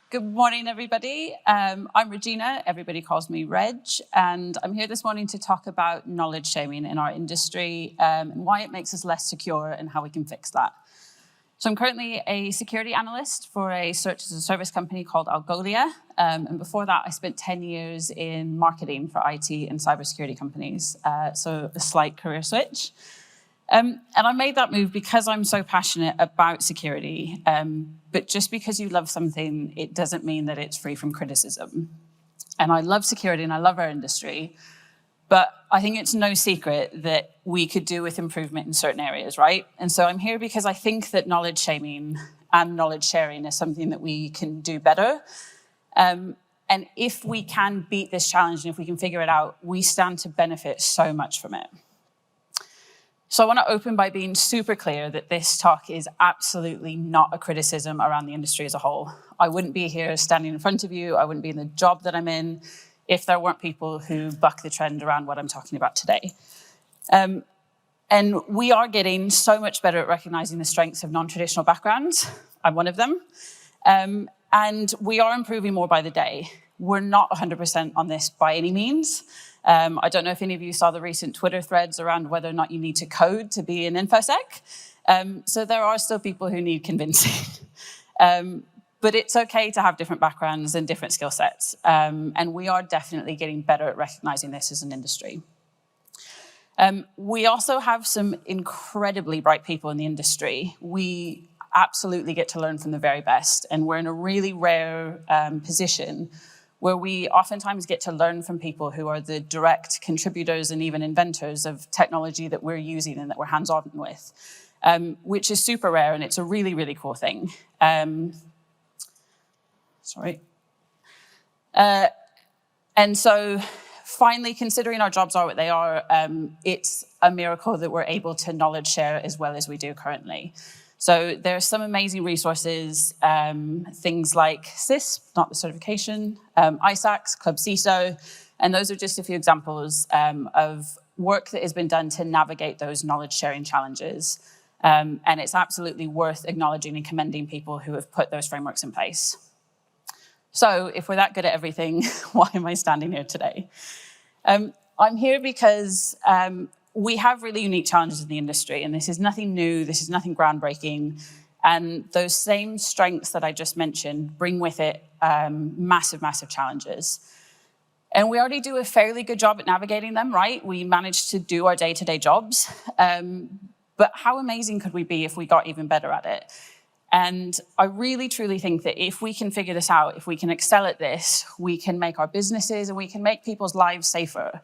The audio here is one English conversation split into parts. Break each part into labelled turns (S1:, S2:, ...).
S1: Good morning, everybody. I'm Regina. Everybody calls me Reg, and I'm here this morning to talk about knowledge shaming in our industry and why it makes us less secure and how we can fix that. So I'm currently a security analyst for a search as a service company called Algolia, and before that I spent 10 years in marketing for IT and cybersecurity companies, so a slight career switch. And I made that move because I'm so passionate about security. But just because you love something, it doesn't mean that it's free from criticism. And I love security and I love our industry. But I think it's no secret that we could do with improvement in certain areas, right? And so I'm here because I think that knowledge shaming and knowledge sharing is something that we can do better. And if we can beat this challenge and if we can figure it out, we stand to benefit so much from it. So I want to open by being super clear that this talk is absolutely not a criticism around the industry as a whole. I wouldn't be here standing in front of you. I wouldn't be in the job that I'm in if there weren't people who buck the trend around what I'm talking about today. And we are getting so much better at recognizing the strengths of non-traditional backgrounds. I'm one of them. And we are improving more by the day. We're not 100% on this by any means. I don't know if any of you saw the recent Twitter threads around whether or not you need to code to be in InfoSec. So there are still people who need convincing. But it's okay to have different backgrounds and different skill sets. And we are definitely getting better at recognizing this as an industry. We also have some incredibly bright people in the industry. We absolutely get to learn from the very best. And we're in a really rare position where we oftentimes get to learn from people who are the direct contributors and even inventors of technology that we're using and that we're hands-on with, which is super rare, and it's a really, really cool thing. And so finally, considering our jobs are what they are, it's a miracle that we're able to knowledge share as well as we do currently. So there are some amazing resources, things like CISP, not the certification, ISACs, Club CISO, and those are just a few examples of work that has been done to navigate those knowledge sharing challenges. And it's absolutely worth acknowledging and commending people who have put those frameworks in place. So if we're that good at everything, why am I standing here today? I'm here because we have really unique challenges in the industry, and this is nothing new, this is nothing groundbreaking, and those same strengths that I just mentioned bring with it massive, massive challenges. And we already do a fairly good job at navigating them, right? We manage to do our day-to-day jobs, but how amazing could we be if we got even better at it? And I really, truly think that if we can figure this out, if we can excel at this, we can make our businesses and we can make people's lives safer.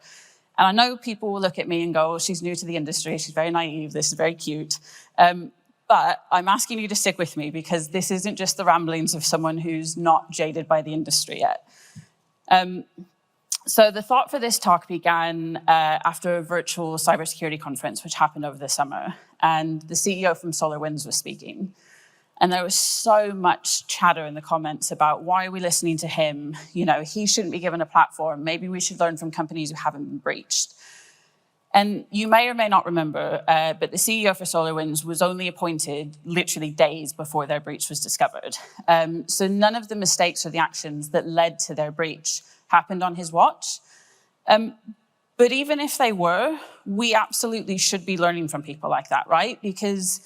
S1: And I know people will look at me and go, oh, she's new to the industry, she's very naive, this is very cute. But I'm asking you to stick with me because this isn't just the ramblings of someone who's not jaded by the industry yet. So the thought for this talk began after a virtual cybersecurity conference, which happened over the summer. And the CEO from SolarWinds was speaking. And there was so much chatter in the comments about why are we listening to him? You know, he shouldn't be given a platform. Maybe we should learn from companies who haven't been breached. And you may or may not remember, but the CEO for SolarWinds was only appointed literally days before their breach was discovered. So none of the mistakes or the actions that led to their breach happened on his watch. But even if they were, we absolutely should be learning from people like that, right? Because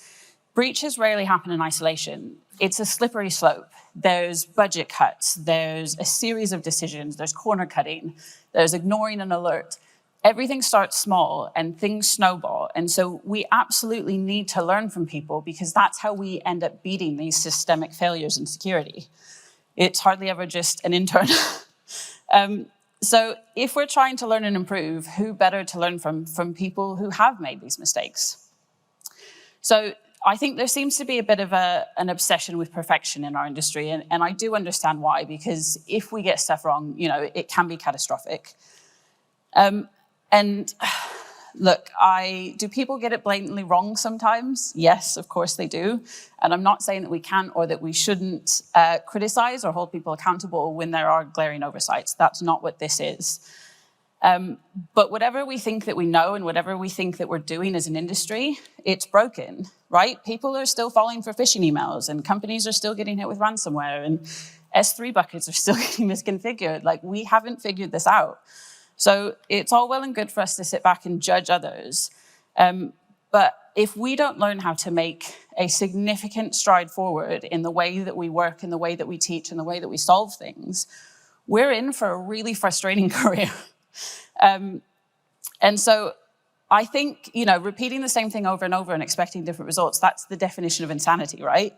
S1: breaches rarely happen in isolation. It's a slippery slope. There's budget cuts, there's a series of decisions, there's corner cutting, there's ignoring an alert. Everything starts small and things snowball. And so we absolutely need to learn from people because that's how we end up beating these systemic failures in security. It's hardly ever just an intern. So if we're trying to learn and improve, who better to learn from people who have made these mistakes? So I think there seems to be a bit of an obsession with perfection in our industry, and I do understand why, because if we get stuff wrong, you know, it can be catastrophic. And look, do people get it blatantly wrong sometimes? Yes, of course they do. And I'm not saying that we can't or that we shouldn't criticize or hold people accountable when there are glaring oversights. That's not what this is. But whatever we think that we know and whatever we think that we're doing as an industry, it's broken, right? People are still falling for phishing emails and companies are still getting hit with ransomware. S3 buckets are still getting misconfigured. Like, we haven't figured this out. So it's all well and good for us to sit back and judge others. But if we don't learn how to make a significant stride forward in the way that we work, in the way that we teach, in the way that we solve things, we're in for a really frustrating career. And so I think, repeating the same thing over and over and expecting different results, that's the definition of insanity, right?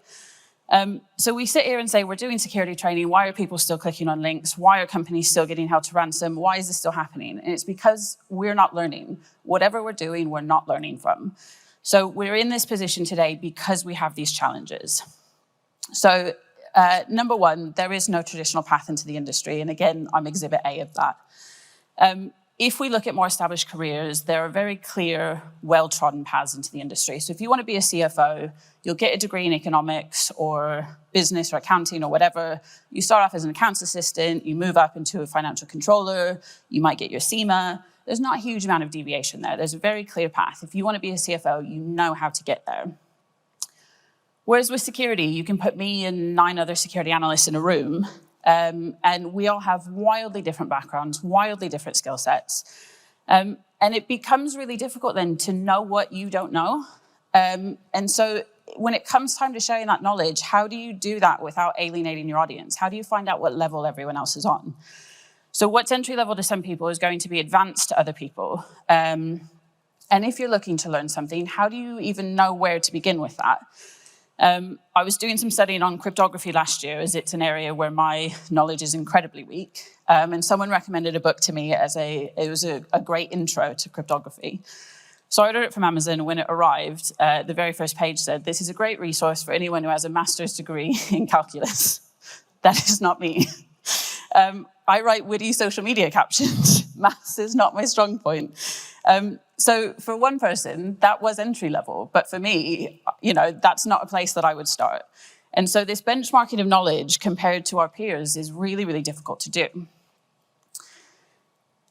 S1: So we sit here and say, we're doing security training. Why are people still clicking on links? Why are companies still getting held to ransom? Why is this still happening? And it's because we're not learning. Whatever we're doing, we're not learning from. So we're in this position today because we have these challenges. So number one, there is no traditional path into the industry. And again, I'm exhibit A of that. If we look at more established careers, there are very clear, well-trodden paths into the industry. So if you want to be a CFO, you'll get a degree in economics or business or accounting or whatever. You start off as an accounts assistant, you move up into a financial controller, you might get your CIMA. There's not a huge amount of deviation there. There's a very clear path. If you want to be a CFO, you know how to get there. Whereas with security, you can put me and 9 other security analysts in a room, and we all have wildly different backgrounds, wildly different skill sets. And it becomes really difficult then to know what you don't know. And so when it comes time to sharing that knowledge, how do you do that without alienating your audience? How do you find out what level everyone else is on? So what's entry level to some people is going to be advanced to other people. And if you're looking to learn something, how do you even know where to begin with that? I was doing some studying on cryptography last year, as it's an area where my knowledge is incredibly weak. And someone recommended a book to me as it was a great intro to cryptography. So I ordered it from Amazon, and when it arrived, the very first page said, "This is a great resource for anyone who has a master's degree in calculus." That is not me. I write witty social media captions. Maths is not my strong point. So for one person, that was entry level. But for me, that's not a place that I would start. And so this benchmarking of knowledge compared to our peers is really, really difficult to do.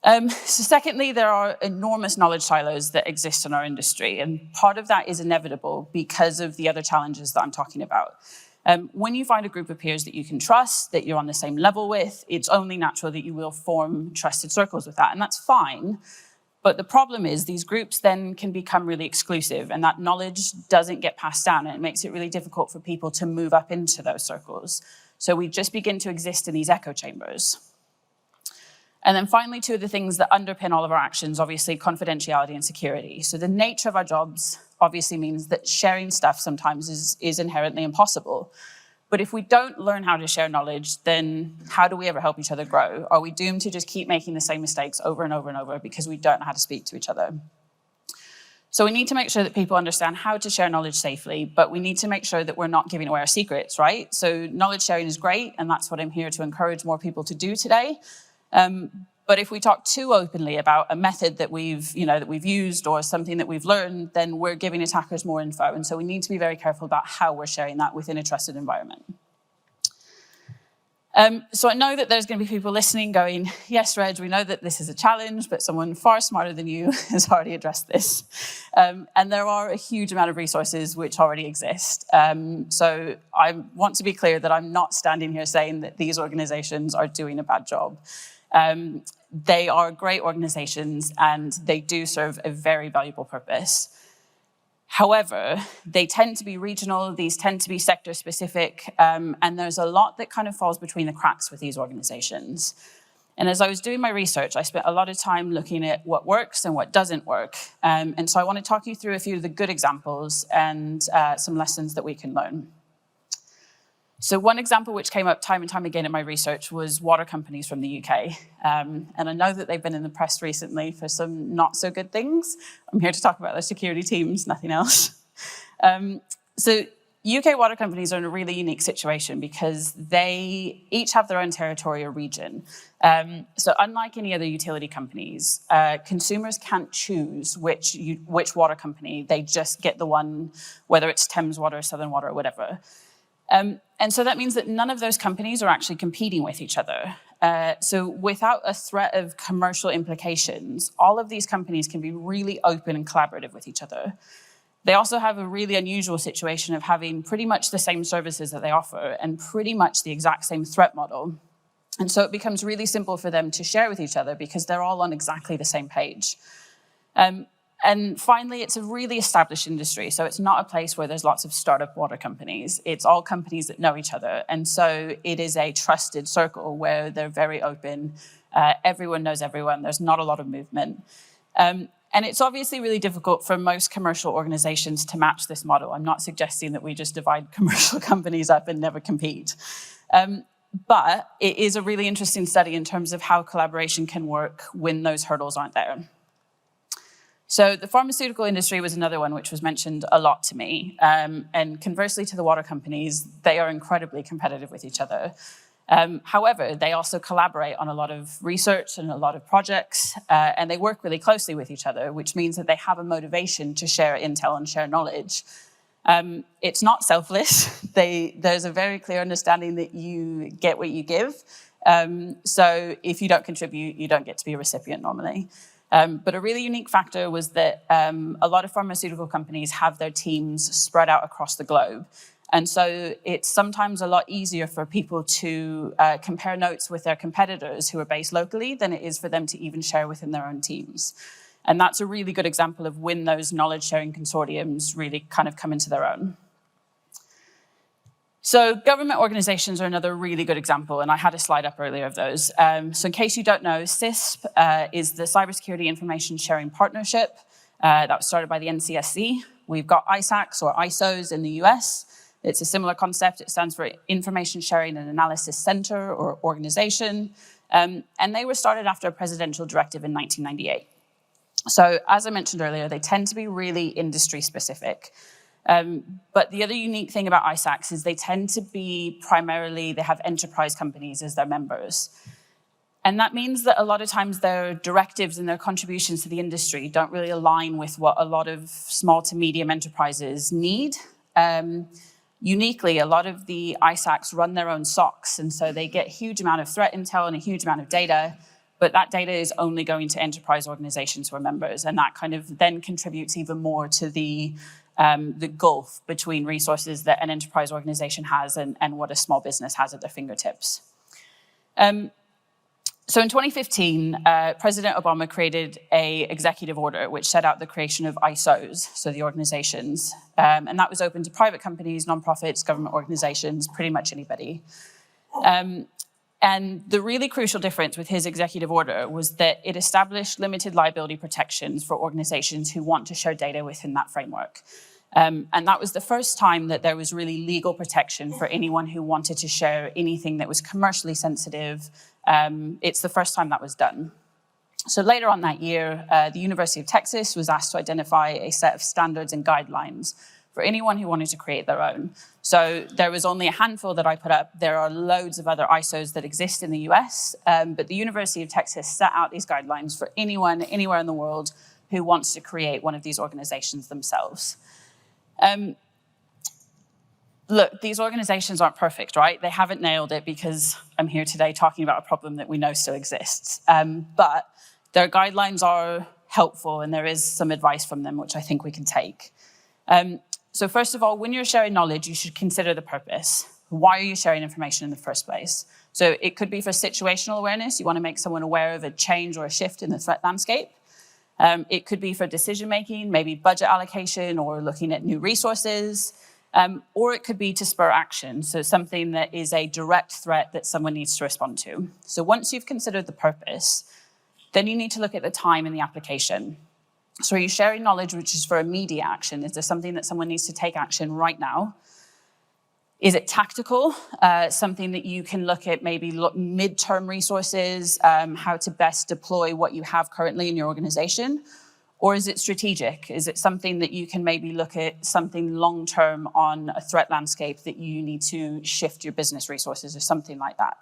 S1: So secondly, there are enormous knowledge silos that exist in our industry. And part of that is inevitable because of the other challenges that I'm talking about. When you find a group of peers that you can trust, that you're on the same level with, it's only natural that you will form trusted circles with that. And that's fine. But the problem is these groups then can become really exclusive, and that knowledge doesn't get passed down, and it makes it really difficult for people to move up into those circles. So we just begin to exist in these echo chambers. And then finally, 2 of the things that underpin all of our actions, obviously confidentiality and security. So the nature of our jobs obviously means that sharing stuff sometimes is inherently impossible. But if we don't learn how to share knowledge, then how do we ever help each other grow? Are we doomed to just keep making the same mistakes over and over and over because we don't know how to speak to each other? So we need to make sure that people understand how to share knowledge safely, but we need to make sure that we're not giving away our secrets, right? So knowledge sharing is great, and that's what I'm here to encourage more people to do today. But if we talk too openly about a method that we've used or something that we've learned, then we're giving attackers more info. And so we need to be very careful about how we're sharing that within a trusted environment. So I know that there's going to be people listening going, yes, Reg, we know that this is a challenge, but someone far smarter than you has already addressed this. And there are a huge amount of resources which already exist. So I want to be clear that I'm not standing here saying that these organizations are doing a bad job. They are great organizations and they do serve a very valuable purpose. However, they tend to be regional, these tend to be sector specific, and there's a lot that kind of falls between the cracks with these organizations. And as I was doing my research, I spent a lot of time looking at what works and what doesn't work. And so I want to talk you through a few of the good examples and some lessons that we can learn. So one example which came up time and time again in my research was water companies from the UK. And I know that they've been in the press recently for some not so good things. I'm here to talk about their security teams, nothing else. So UK water companies are in a really unique situation because they each have their own territory or region. So unlike any other utility companies, consumers can't choose which water company. They just get the one, whether it's Thames Water, Southern Water, or whatever. And so that means that none of those companies are actually competing with each other. So without a threat of commercial implications, all of these companies can be really open and collaborative with each other. They also have a really unusual situation of having pretty much the same services that they offer and pretty much the exact same threat model. And so it becomes really simple for them to share with each other because they're all on exactly the same page. And finally, it's a really established industry. So it's not a place where there's lots of startup water companies. It's all companies that know each other. And so it is a trusted circle where they're very open. Everyone knows everyone. There's not a lot of movement. And it's obviously really difficult for most commercial organizations to match this model. I'm not suggesting that we just divide commercial companies up and never compete. But it is a really interesting study in terms of how collaboration can work when those hurdles aren't there. So the pharmaceutical industry was another one which was mentioned a lot to me. And conversely to the water companies, they are incredibly competitive with each other. However, they also collaborate on a lot of research and a lot of projects, and they work really closely with each other, which means that they have a motivation to share intel and share knowledge. It's not selfless. There's a very clear understanding that you get what you give. So if you don't contribute, you don't get to be a recipient normally. But a really unique factor was that a lot of pharmaceutical companies have their teams spread out across the globe. And so it's sometimes a lot easier for people to compare notes with their competitors who are based locally than it is for them to even share within their own teams. And that's a really good example of when those knowledge-sharing consortiums really kind of come into their own. So government organizations are another really good example, and I had a slide up earlier of those. So in case you don't know, CISP is the Cybersecurity Information Sharing Partnership that was started by the NCSC. We've got ISACs or ISOs in the US. It's a similar concept. It stands for Information Sharing and Analysis Center or organization. And they were started after a presidential directive in 1998. So as I mentioned earlier, they tend to be really industry specific. But the other unique thing about ISACs is they tend to be primarily, they have enterprise companies as their members. And that means that a lot of times their directives and their contributions to the industry don't really align with what a lot of small to medium enterprises need. Uniquely, a lot of the ISACs run their own SOCs, and so they get a huge amount of threat intel and a huge amount of data, but that data is only going to enterprise organizations who are members, and that kind of then contributes even more to the gulf between resources that an enterprise organization has and what a small business has at their fingertips. So in 2015, President Obama created an executive order which set out the creation of ISOs, so the organizations. And that was open to private companies, nonprofits, government organizations, pretty much anybody. And the really crucial difference with his executive order was that it established limited liability protections for organizations who want to share data within that framework. And that was the first time that there was really legal protection for anyone who wanted to share anything that was commercially sensitive. It's the first time that was done. So later on that year, the University of Texas was asked to identify a set of standards and guidelines for anyone who wanted to create their own. So there was only a handful that I put up. There are loads of other ISOs that exist in the US, but the University of Texas set out these guidelines for anyone, anywhere in the world who wants to create one of these organizations themselves. Look, these organizations aren't perfect, right? They haven't nailed it because I'm here today talking about a problem that we know still exists. But their guidelines are helpful and there is some advice from them which I think we can take. So first of all, when you're sharing knowledge, you should consider the purpose. Why are you sharing information in the first place? So it could be for situational awareness. You want to make someone aware of a change or a shift in the threat landscape. It could be for decision-making, maybe budget allocation or looking at new resources. Or it could be to spur action, so something that is a direct threat that someone needs to respond to. So once you've considered the purpose, then you need to look at the time and the application. So are you sharing knowledge which is for immediate action? Is there something that someone needs to take action right now? Is it tactical? Something that you can look at maybe mid-term resources, how to best deploy what you have currently in your organization? Or is it strategic? Is it something that you can maybe look at something long-term on a threat landscape that you need to shift your business resources or something like that?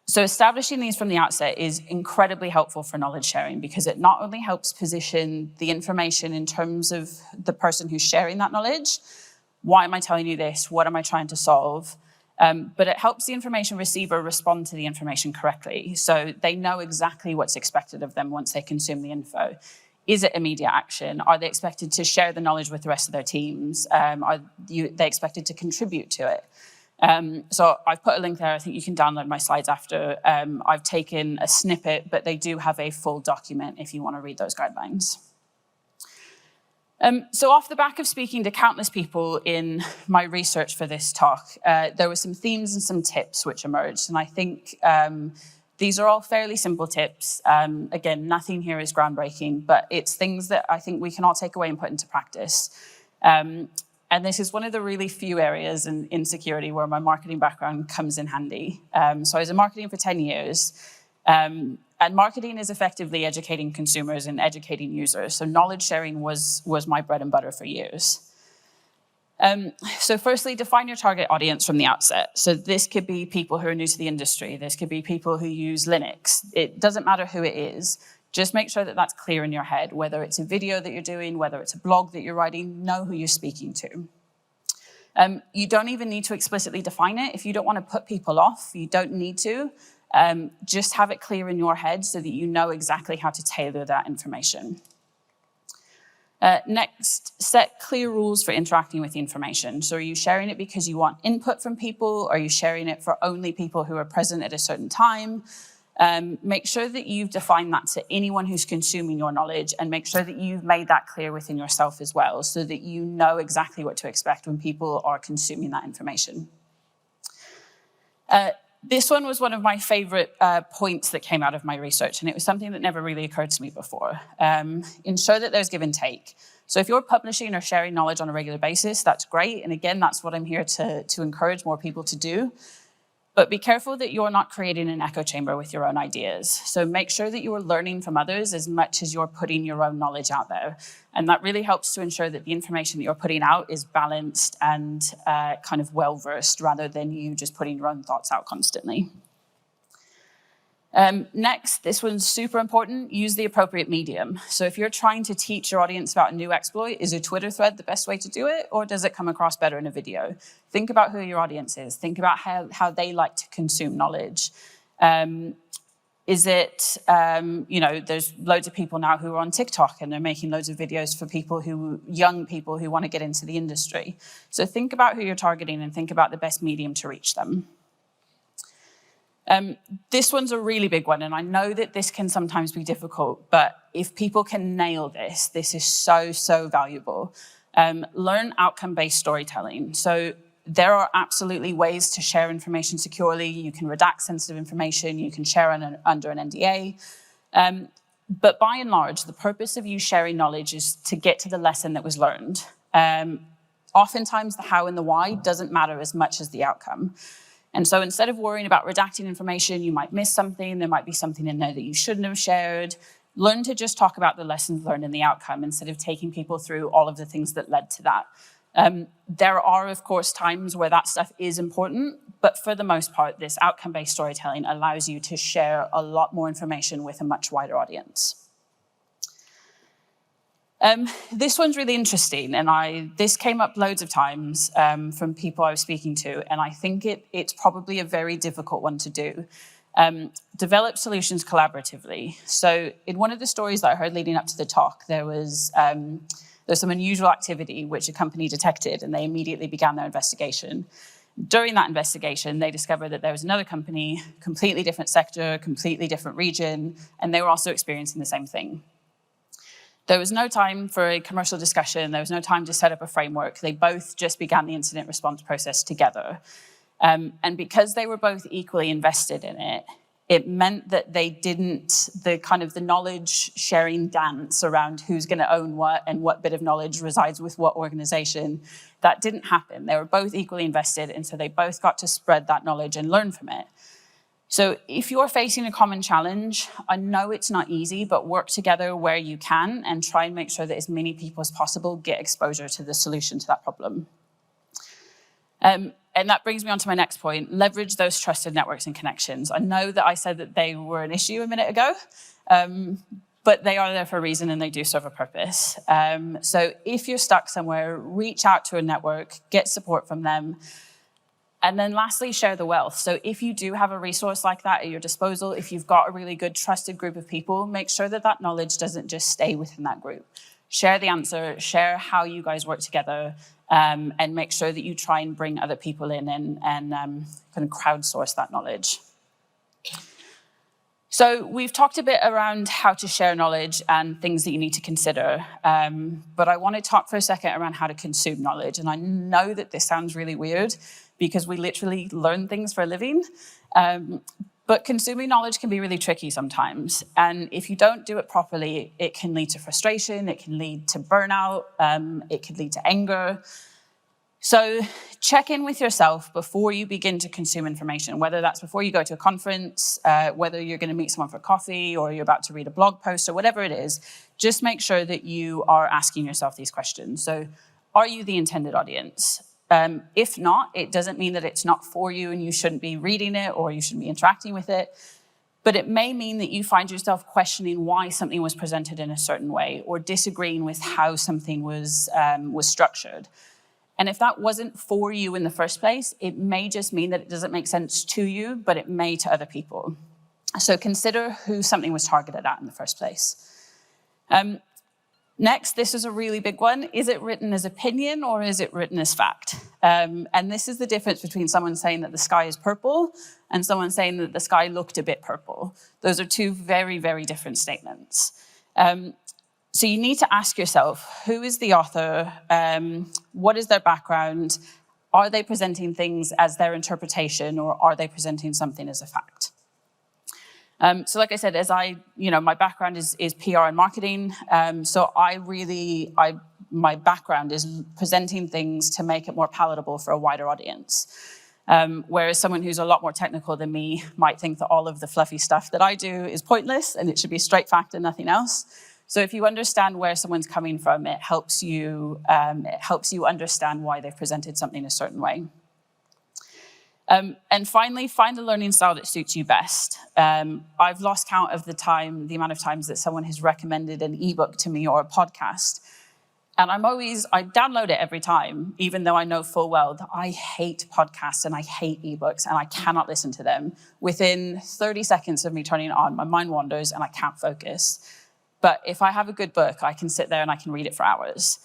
S1: So establishing these from the outset is incredibly helpful for knowledge sharing because it not only helps position the information in terms of the person who's sharing that knowledge, why am I telling you this? What am I trying to solve? But it helps the information receiver respond to the information correctly. So they know exactly what's expected of them once they consume the info. Is it immediate action? Are they expected to share the knowledge with the rest of their teams? Are they expected to contribute to it? So I've put a link there. I think you can download my slides after. I've taken a snippet, but they do have a full document if you want to read those guidelines. So off the back of speaking to countless people in my research for this talk, there were some themes and some tips which emerged. And I think these are all fairly simple tips. Again, nothing here is groundbreaking, but it's things that I think we can all take away and put into practice. And this is one of the really few areas in security where my marketing background comes in handy. So I was in marketing for 10 years. And marketing is effectively educating consumers and educating users. So knowledge sharing was my bread and butter for years. So firstly, define your target audience from the outset. So this could be people who are new to the industry. This could be people who use Linux. It doesn't matter who it is. Just make sure that that's clear in your head, whether it's a video that you're doing, whether it's a blog that you're writing, know who you're speaking to. You don't even need to explicitly define it. If you don't want to put people off, you don't need to. Just have it clear in your head so that you know exactly how to tailor that information. Next, set clear rules for interacting with the information. So are you sharing it because you want input from people? Are you sharing it for only people who are present at a certain time? Make sure that you've defined that to anyone who's consuming your knowledge, and make sure that you've made that clear within yourself as well, so that you know exactly what to expect when people are consuming that information. This one was one of my favorite points that came out of my research, and it was something that never really occurred to me before. Ensure that there's give and take. So if you're publishing or sharing knowledge on a regular basis, that's great. And again, that's what I'm here to encourage more people to do. But be careful that you're not creating an echo chamber with your own ideas. So make sure that you are learning from others as much as you're putting your own knowledge out there. And that really helps to ensure that the information that you're putting out is balanced and kind of well-versed, rather than you just putting your own thoughts out constantly. Next, this one's super important, use the appropriate medium. So if you're trying to teach your audience about a new exploit, is a Twitter thread the best way to do it, or does it come across better in a video? Think about who your audience is. Think about how they like to consume knowledge. Is it, there's loads of people now who are on TikTok and they're making loads of videos for young people who want to get into the industry. So think about who you're targeting and think about the best medium to reach them. This one's a really big one, and I know that this can sometimes be difficult, but if people can nail this, this is so, so valuable. Learn outcome-based storytelling. So there are absolutely ways to share information securely. You can redact sensitive information. You can share under an NDA. But by and large, the purpose of you sharing knowledge is to get to the lesson that was learned. Oftentimes, the how and the why doesn't matter as much as the outcome. And so instead of worrying about redacting information, you might miss something, there might be something in there that you shouldn't have shared. Learn to just talk about the lessons learned and the outcome instead of taking people through all of the things that led to that. There are, of course, times where that stuff is important, but for the most part, this outcome-based storytelling allows you to share a lot more information with a much wider audience. This one's really interesting, and this came up loads of times from people I was speaking to, and I think it's probably a very difficult one to do. Develop solutions collaboratively. So in one of the stories that I heard leading up to the talk, there was some unusual activity which a company detected, and they immediately began their investigation. During that investigation, they discovered that there was another company, completely different sector, completely different region, and they were also experiencing the same thing. There was no time for a commercial discussion. There was no time to set up a framework. They both just began the incident response process together. And because they were both equally invested in it, it meant that they didn't, the knowledge sharing dance around who's going to own what and what bit of knowledge resides with what organization, that didn't happen. They were both equally invested, and so they both got to spread that knowledge and learn from it. So if you're facing a common challenge, I know it's not easy, but work together where you can and try and make sure that as many people as possible get exposure to the solution to that problem. And that brings me on to my next point, leverage those trusted networks and connections. I know that I said that they were an issue a minute ago, but they are there for a reason and they do serve a purpose. So if you're stuck somewhere, reach out to a network, get support from them. And then lastly, share the wealth. So if you do have a resource like that at your disposal, if you've got a really good trusted group of people, make sure that that knowledge doesn't just stay within that group. Share the answer, share how you guys work together, and make sure that you try and bring other people in and kind of crowdsource that knowledge. So we've talked a bit around how to share knowledge and things that you need to consider, but I want to talk for a second around how to consume knowledge. And I know that this sounds really weird because we literally learn things for a living, but consuming knowledge can be really tricky sometimes. And if you don't do it properly, it can lead to frustration, it can lead to burnout, it could lead to anger. So check in with yourself before you begin to consume information, whether that's before you go to a conference, whether you're going to meet someone for coffee or you're about to read a blog post or whatever it is. Just make sure that you are asking yourself these questions. So are you the intended audience? If not, it doesn't mean that it's not for you and you shouldn't be reading it or you shouldn't be interacting with it. But it may mean that you find yourself questioning why something was presented in a certain way or disagreeing with how something was structured. And if that wasn't for you in the first place, it may just mean that it doesn't make sense to you, but it may to other people. So consider who something was targeted at in the first place. Next, this is a really big one. Is it written as opinion or is it written as fact? And this is the difference between someone saying that the sky is purple and someone saying that the sky looked a bit purple. Those are two very, very different statements. So you need to ask yourself, who is the author? What is their background? Are they presenting things as their interpretation or are they presenting something as a fact? So like I said, my background is PR and marketing. So my background is presenting things to make it more palatable for a wider audience. Whereas someone who's a lot more technical than me might think that all of the fluffy stuff that I do is pointless and it should be straight fact and nothing else. So if you understand where someone's coming from, it helps you understand why they've presented something a certain way. And finally, find the learning style that suits you best. I've lost count of the amount of times that someone has recommended an ebook to me or a podcast. And I download it every time, even though I know full well that I hate podcasts and I hate ebooks and I cannot listen to them. Within 30 seconds of me turning it on, my mind wanders and I can't focus. But if I have a good book, I can sit there and I can read it for hours.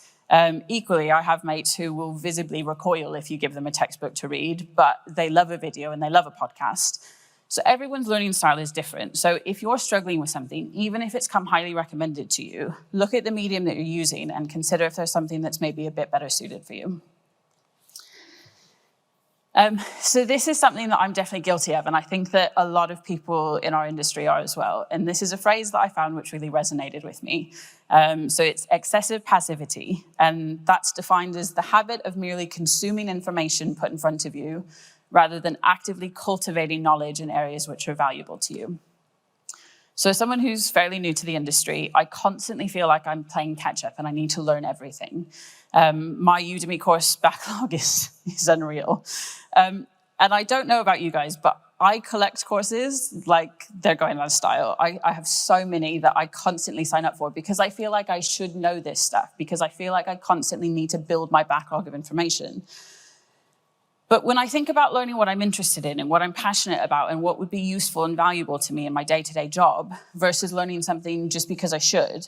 S1: Equally, I have mates who will visibly recoil if you give them a textbook to read, but they love a video and they love a podcast. So everyone's learning style is different. So if you're struggling with something, even if it's come highly recommended to you, look at the medium that you're using and consider if there's something that's maybe a bit better suited for you. So this is something that I'm definitely guilty of, and I think that a lot of people in our industry are as well. And this is a phrase that I found which really resonated with me. So it's excessive passivity, and that's defined as the habit of merely consuming information put in front of you rather than actively cultivating knowledge in areas which are valuable to you. So as someone who's fairly new to the industry, I constantly feel like I'm playing catch up and I need to learn everything. My Udemy course backlog is unreal. And I don't know about you guys, but I collect courses like they're going out of style. I have so many that I constantly sign up for because I feel like I should know this stuff, because I feel like I constantly need to build my backlog of information. But when I think about learning what I'm interested in and what I'm passionate about and what would be useful and valuable to me in my day-to-day job versus learning something just because I should,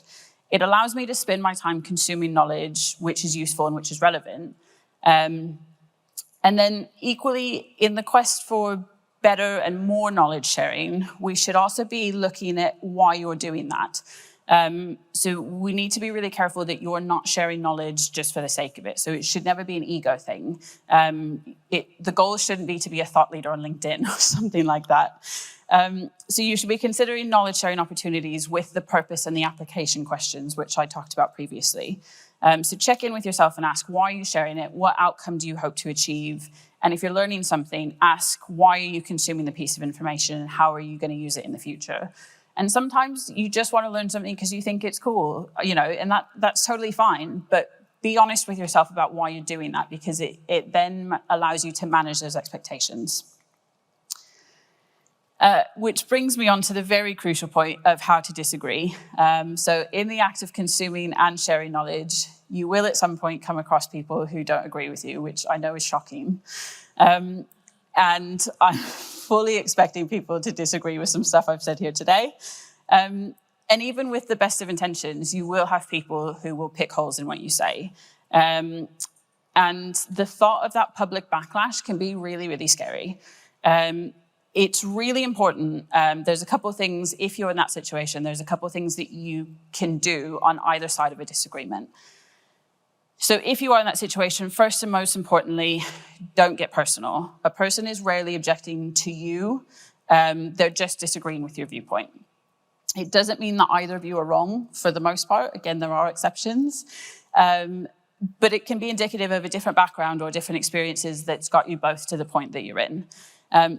S1: it allows me to spend my time consuming knowledge which is useful and which is relevant. And then equally, in the quest for better and more knowledge sharing, we should also be looking at why you're doing that. So we need to be really careful that you're not sharing knowledge just for the sake of it. So it should never be an ego thing. The goal shouldn't be to be a thought leader on LinkedIn or something like that. So you should be considering knowledge sharing opportunities with the purpose and the application questions, which I talked about previously. So check in with yourself and ask, why are you sharing it? What outcome do you hope to achieve? And if you're learning something, ask, why are you consuming the piece of information? And how are you going to use it in the future? And sometimes you just want to learn something because you think it's cool, and that's totally fine. But be honest with yourself about why you're doing that, because it then allows you to manage those expectations. Which brings me on to the very crucial point of how to disagree. So in the act of consuming and sharing knowledge, you will at some point come across people who don't agree with you, which I know is shocking. And I'm fully expecting people to disagree with some stuff I've said here today. And even with the best of intentions, you will have people who will pick holes in what you say. And the thought of that public backlash can be really, really scary. It's really important. There's a couple of things, if you're in that situation, there's a couple of things that you can do on either side of a disagreement. So if you are in that situation, first and most importantly, don't get personal. A person is rarely objecting to you. They're just disagreeing with your viewpoint. It doesn't mean that either of you are wrong for the most part. Again, there are exceptions. But it can be indicative of a different background or different experiences that's got you both to the point that you're in.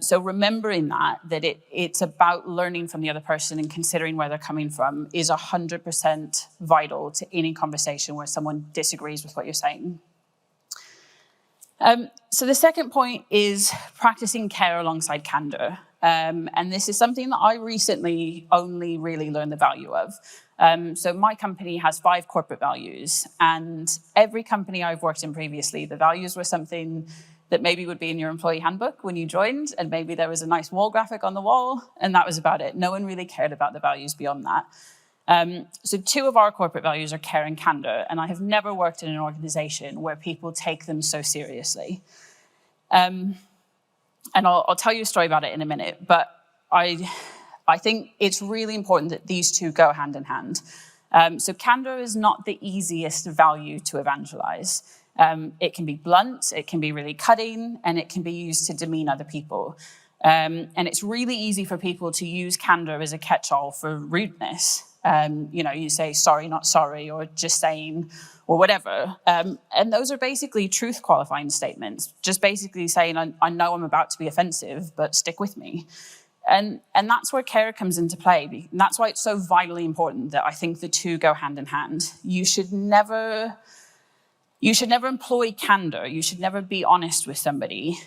S1: So remembering that it's about learning from the other person and considering where they're coming from is 100% vital to any conversation where someone disagrees with what you're saying. So the second point is practicing care alongside candor. And this is something that I recently only really learned the value of. So my company has 5 corporate values, and every company I've worked in previously, the values were something that maybe would be in your employee handbook when you joined, and maybe there was a nice wall graphic on the wall, and that was about it. No one really cared about the values beyond that. So 2 of our corporate values are care and candor, and I have never worked in an organization where people take them so seriously. And I'll tell you a story about it in a minute, but I think it's really important that these 2 go hand in hand. So candor is not the easiest value to evangelize. It can be blunt, it can be really cutting, and it can be used to demean other people. And it's really easy for people to use candor as a catch-all for rudeness. You say sorry, not sorry, or just saying, or whatever. And those are basically truth qualifying statements, just basically saying, I know I'm about to be offensive, but stick with me. And that's where care comes into play. And that's why it's so vitally important that I think the 2 go hand in hand. You should never employ candor. You should never be honest with somebody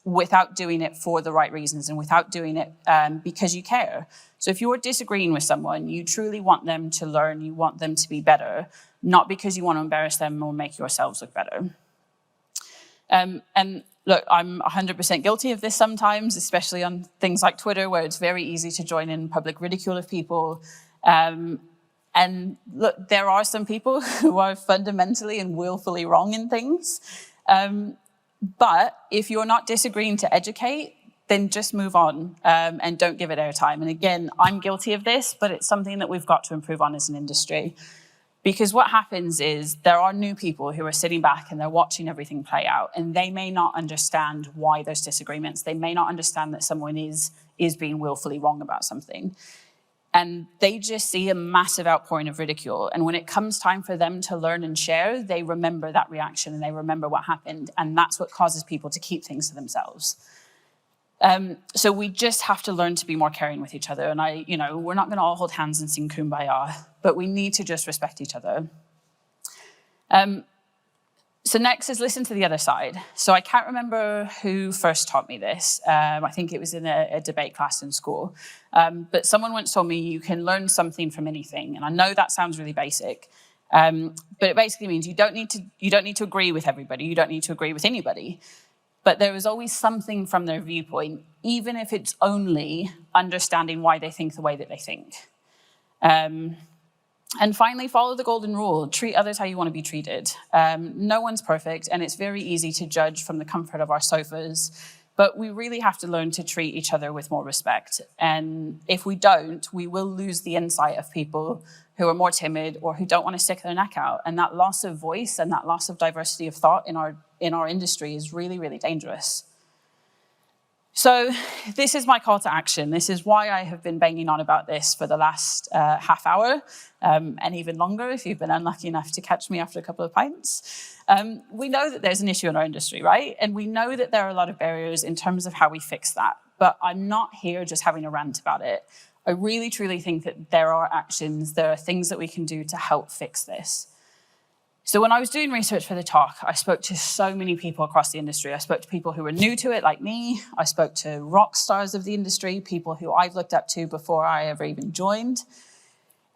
S1: without doing it for the right reasons and without doing it because you care. So if you're disagreeing with someone, you truly want them to learn, you want them to be better, not because you want to embarrass them or make yourselves look better. And look, I'm 100% guilty of this sometimes, especially on things like Twitter, where it's very easy to join in public ridicule of people. And look, there are some people who are fundamentally and willfully wrong in things. But if you're not disagreeing to educate, then just move on and don't give it airtime. And again, I'm guilty of this, but it's something that we've got to improve on as an industry. Because what happens is there are new people who are sitting back and they're watching everything play out, and they may not understand why there's disagreements. They may not understand that someone is being willfully wrong about something. And they just see a massive outpouring of ridicule. And when it comes time for them to learn and share, they remember that reaction and they remember what happened. And that's what causes people to keep things to themselves. So we just have to learn to be more caring with each other. And we're not going to all hold hands and sing Kumbaya, but we need to just respect each other. So next is listen to the other side. So I can't remember who first taught me this. I think it was in a debate class in school. But someone once told me you can learn something from anything. And I know that sounds really basic, but it basically means you don't need to agree with everybody. You don't need to agree with anybody. But there is always something from their viewpoint, even if it's only understanding why they think the way that they think. And finally, follow the golden rule. Treat others how you want to be treated. No one's perfect, and it's very easy to judge from the comfort of our sofas. But we really have to learn to treat each other with more respect. And if we don't, we will lose the insight of people who are more timid or who don't want to stick their neck out. And that loss of voice and that loss of diversity of thought in our industry is really, really dangerous. So this is my call to action. This is why I have been banging on about this for the last half hour, and even longer if you've been unlucky enough to catch me after a couple of pints. We know that there's an issue in our industry, right? And we know that there are a lot of barriers in terms of how we fix that. But I'm not here just having a rant about it. I really, truly think that there are actions, there are things that we can do to help fix this. So when I was doing research for the talk, I spoke to so many people across the industry. I spoke to people who were new to it, like me. I spoke to rock stars of the industry, people who I've looked up to before I ever even joined.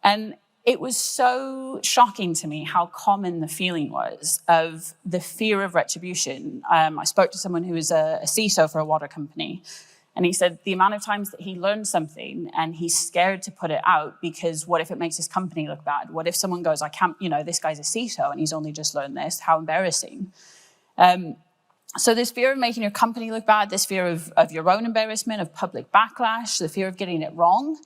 S1: And it was so shocking to me how common the feeling was of the fear of retribution. I spoke to someone who was a CISO for a water company, and he said the amount of times that he learned something and he's scared to put it out because what if it makes his company look bad? What if someone goes, I can't, this guy's a CISO and he's only just learned this, how embarrassing. So this fear of making your company look bad, this fear of your own embarrassment, of public backlash, the fear of getting it wrong.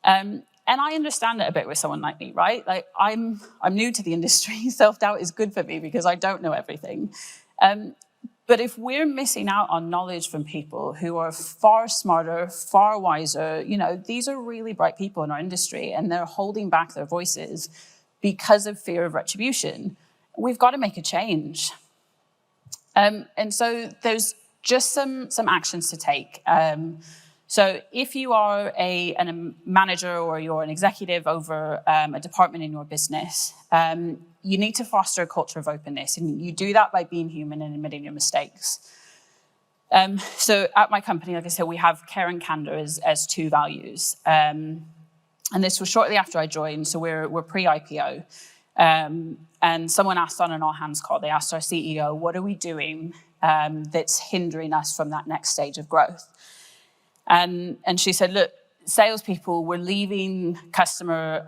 S1: And I understand it a bit with someone like me, right? Like I'm new to the industry. Self-doubt is good for me because I don't know everything. But if we're missing out on knowledge from people who are far smarter, far wiser, these are really bright people in our industry and they're holding back their voices because of fear of retribution, we've got to make a change. And so there's just some actions to take. So if you are a manager or you're an executive over a department in your business, you need to foster a culture of openness. And you do that by being human and admitting your mistakes. So at my company, like I said, we have care and candor as two values. And this was shortly after I joined, so we're pre-IPO. And someone asked on an all-hands call, they asked our CEO, what are we doing that's hindering us from that next stage of growth? And she said, look, salespeople, we're leaving customer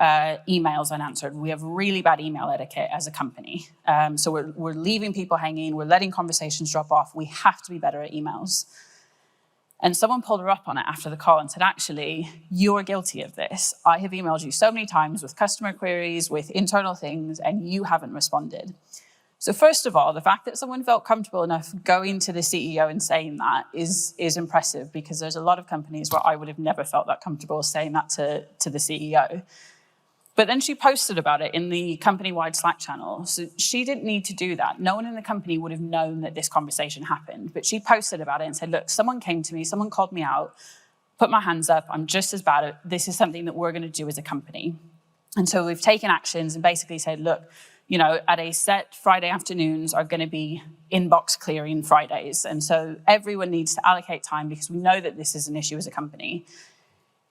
S1: emails unanswered. We have really bad email etiquette as a company. So we're leaving people hanging. We're letting conversations drop off. We have to be better at emails. And someone pulled her up on it after the call and said, actually, you're guilty of this. I have emailed you so many times with customer queries, with internal things, and you haven't responded. So first of all, the fact that someone felt comfortable enough going to the CEO and saying that is impressive, because there's a lot of companies where I would have never felt that comfortable saying that to the CEO. But then she posted about it in the company-wide Slack channel. So she didn't need to do that. No one in the company would have known that this conversation happened. But she posted about it and said, look, someone came to me, someone called me out, put my hands up, I'm just as bad at this is something that we're going to do as a company. And so we've taken actions and basically said, look, at a set Friday afternoons are going to be inbox clearing Fridays. And so everyone needs to allocate time because we know that this is an issue as a company.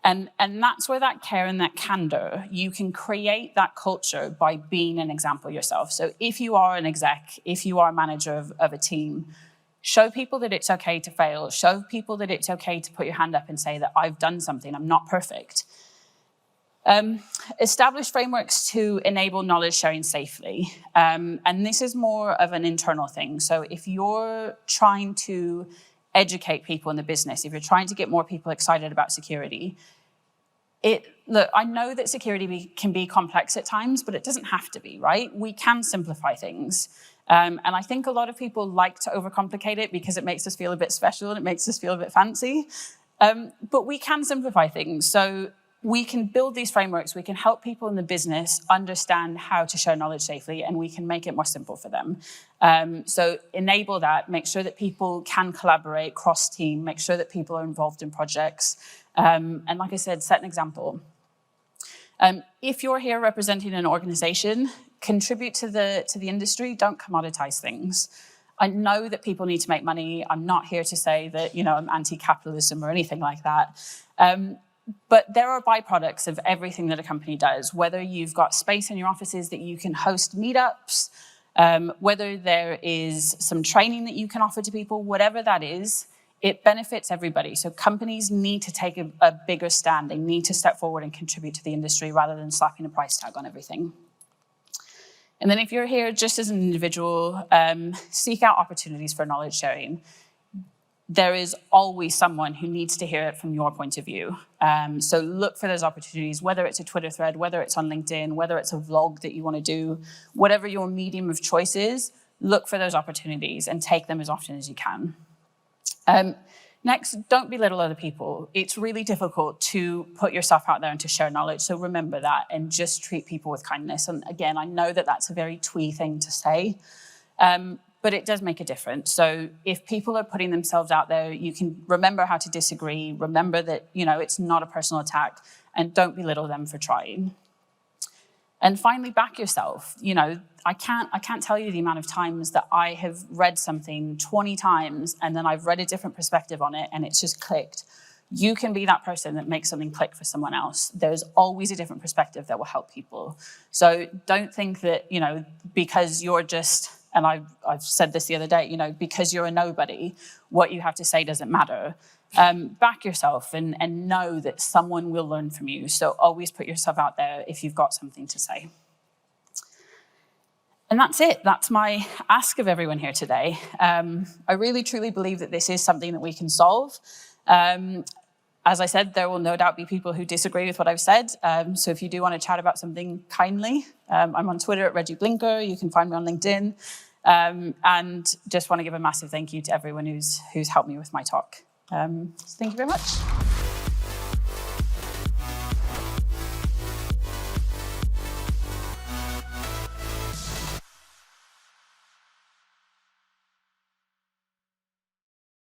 S1: And that's where that care and that candor, you can create that culture by being an example yourself. So if you are an exec, if you are a manager of a team, show people that it's okay to fail. Show people that it's okay to put your hand up and say that I've done something, I'm not perfect. Establish frameworks to enable knowledge sharing safely. And this is more of an internal thing. So if you're trying to educate people in the business, if you're trying to get more people excited about security, look, I know that security can be complex at times, but it doesn't have to be, right? We can simplify things. And I think a lot of people like to overcomplicate it because it makes us feel a bit special and it makes us feel a bit fancy. But we can simplify things. So we can build these frameworks, we can help people in the business understand how to share knowledge safely, and we can make it more simple for them. So enable that, make sure that people can collaborate cross-team, make sure that people are involved in projects. And like I said, set an example. If you're here representing an organization, contribute to the industry, don't commoditize things. I know that people need to make money. I'm not here to say that, I'm anti-capitalism or anything like that. But there are byproducts of everything that a company does, whether you've got space in your offices that you can host meetups, whether there is some training that you can offer to people, whatever that is, it benefits everybody. So companies need to take a bigger stand. They need to step forward and contribute to the industry rather than slapping a price tag on everything. And then if you're here just as an individual, seek out opportunities for knowledge sharing. There is always someone who needs to hear it from your point of view. So look for those opportunities, whether it's a Twitter thread, whether it's on LinkedIn, whether it's a vlog that you want to do, whatever your medium of choice is, look for those opportunities and take them as often as you can. Next, don't belittle other people. It's really difficult to put yourself out there and to share knowledge, so remember that and just treat people with kindness. And again, I know that that's a very twee thing to say, but it does make a difference. So if people are putting themselves out there, you can remember how to disagree, remember that, it's not a personal attack, and don't belittle them for trying. And finally, back yourself. I can't tell you the amount of times that I have read something 20 times and then I've read a different perspective on it and it's just clicked. you can be that person that makes something click for someone else. There's always a different perspective that will help people. So don't think that, because you're just, and I've said this the other day, because you're a nobody, what you have to say doesn't matter. Back yourself and know that someone will learn from you. So always put yourself out there if you've got something to say. And that's it. That's my ask of everyone here today. I really, truly believe that this is something that we can solve. As I said, there will no doubt be people who disagree with what I've said. So if you do want to chat about something kindly, I'm on Twitter at Reggie Blinker. You can find me on LinkedIn. And just want to give a massive thank you to everyone who's helped me with my talk. Thank you very much.